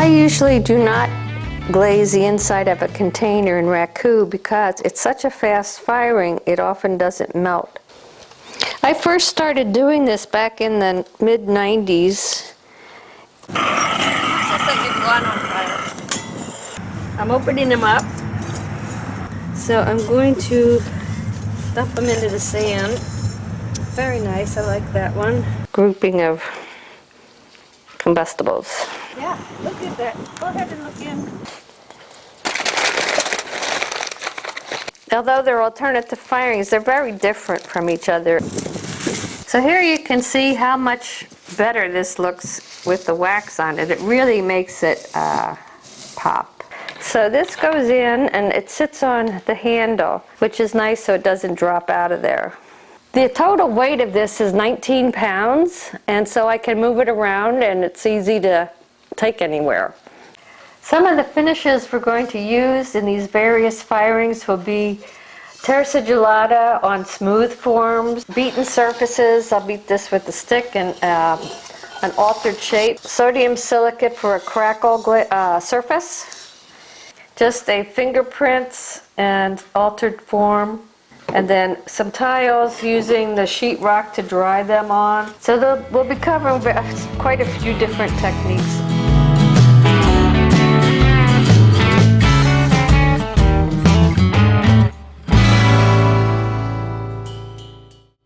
I usually do not glaze the inside of a container in raku because it's such a fast firing, it often doesn't melt. I first started doing this back in the mid-90s. Just like you've gone on fire. I'm opening them up. So I'm going to dump them into the sand. Very nice, I like that one. Grouping of combustibles. Yeah, look at that. Go ahead and look in. Although they're alternative firings, they're very different from each other. So here you can see how much better this looks with the wax on it. It really makes it pop. So this goes in and it sits on the handle, which is nice so it doesn't drop out of there. The total weight of this is 19 pounds, and so I can move it around and it's easy to take anywhere. Some of the finishes we're going to use in these various firings will be terra gelata on smooth forms, beaten surfaces. I'll beat this with a stick and an altered shape. Sodium silicate for a crackle surface. Just a fingerprints and altered form. And then some tiles using the sheetrock to dry them on. So we'll be covering quite a few different techniques.